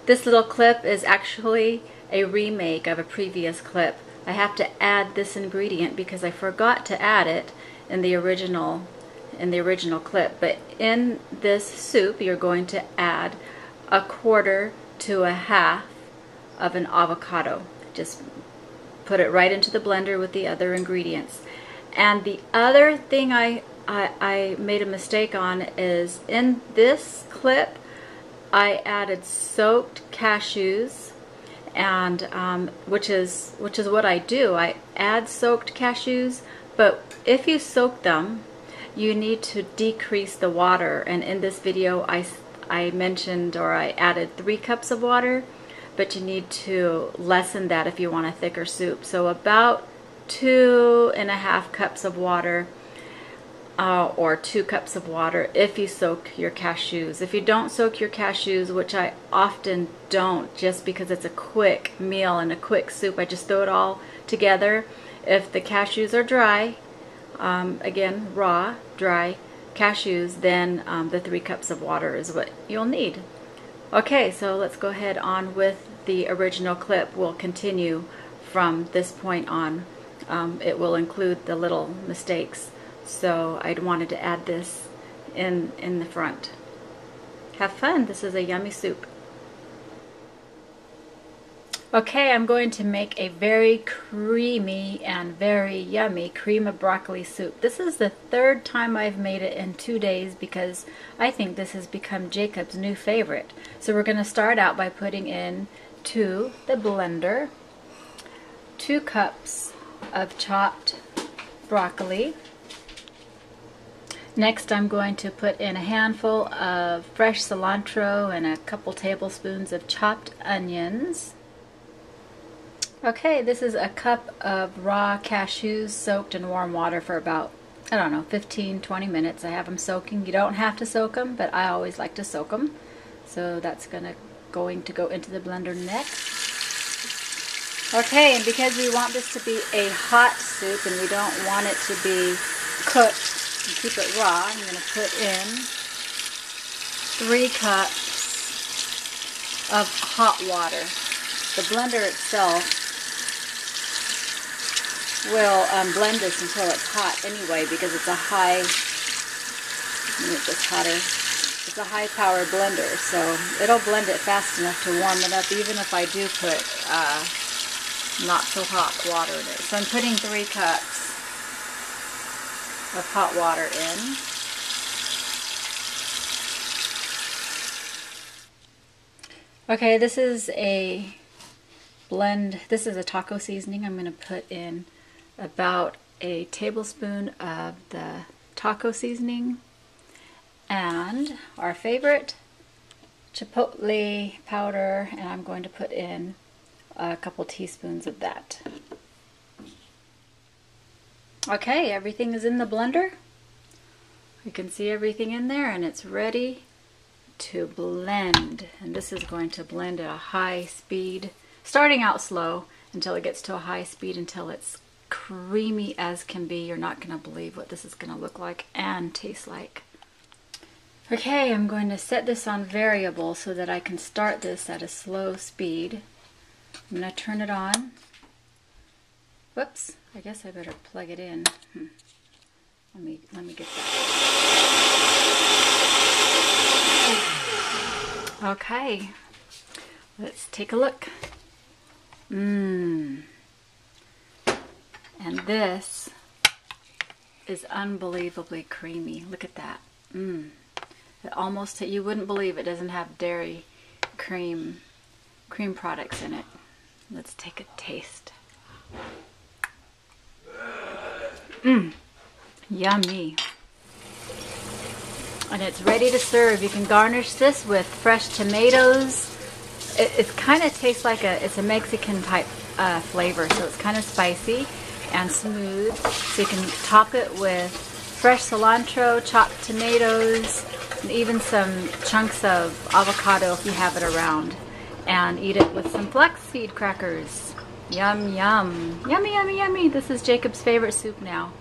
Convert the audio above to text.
This little clip is actually a remake of a previous clip. I have to add this ingredient because I forgot to add it in the original clip. But in this soup, you're going to add 1/4 to 1/2 of an avocado. Just put it right into the blender with the other ingredients. And the other thing I made a mistake on is in this clip I added soaked cashews, and which is what I do. I add soaked cashews, but if you soak them, you need to decrease the water. And in this video, I mentioned, or I added 3 cups of water, but you need to lessen that if you want a thicker soup. So about 2.5 cups of water. Or 2 cups of water if you soak your cashews. If you don't soak your cashews, which I often don't just because it's a quick meal and a quick soup, I just throw it all together. If the cashews are dry, again, raw, dry cashews, then the 3 cups of water is what you'll need. Okay, so let's go ahead on with the original clip. We'll continue from this point on. It will include the little mistakes. So I wanted to add this in the front. Have fun. This is a yummy soup. Okay, I'm going to make a very creamy and very yummy cream of broccoli soup. This is the 3rd time I've made it in 2 days because I think this has become Jacob's new favorite. So we're going to start out by putting in to the blender 2 cups of chopped broccoli. Next, I'm going to put in a handful of fresh cilantro and a couple tablespoons of chopped onions. Okay, this is a cup of raw cashews soaked in warm water for about, I don't know, 15-20 minutes. I have them soaking. You don't have to soak them, but I always like to soak them. So that's going to go into the blender next. Okay, and because we want this to be a hot soup and we don't want it to be cooked, and keep it raw, I'm going to put in 3 cups of hot water. The blender itself will blend this until it's hot anyway because it's a high, let me make this hotter, it's a high power blender, so it'll blend it fast enough to warm it up even if I do put not so hot water in it. So I'm putting 3 cups of hot water in. Okay, this is a blend, this is a taco seasoning. I'm going to put in about a tablespoon of the taco seasoning and our favorite chipotle powder, and I'm going to put in a couple teaspoons of that. Okay, everything is in the blender. You can see everything in there and it's ready to blend. And this is going to blend at a high speed, starting out slow until it gets to a high speed until it's creamy as can be. You're not going to believe what this is going to look like and taste like. Okay, I'm going to set this on variable so that I can start this at a slow speed. I'm going to turn it on. Whoops, I guess I better plug it in. Let me get that. Okay, let's take a look. And this is unbelievably creamy. Look at that. It almost, you wouldn't believe it doesn't have dairy cream products in it. Let's take a taste. Yummy. And it's ready to serve. You can garnish this with fresh tomatoes. It kind of tastes like it's a Mexican type flavor, so it's kind of spicy and smooth. So you can top it with fresh cilantro, chopped tomatoes, and even some chunks of avocado if you have it around. And eat it with some flaxseed crackers. Yum, yum. Yummy, yummy, yummy. This is Jacob's favorite soup now.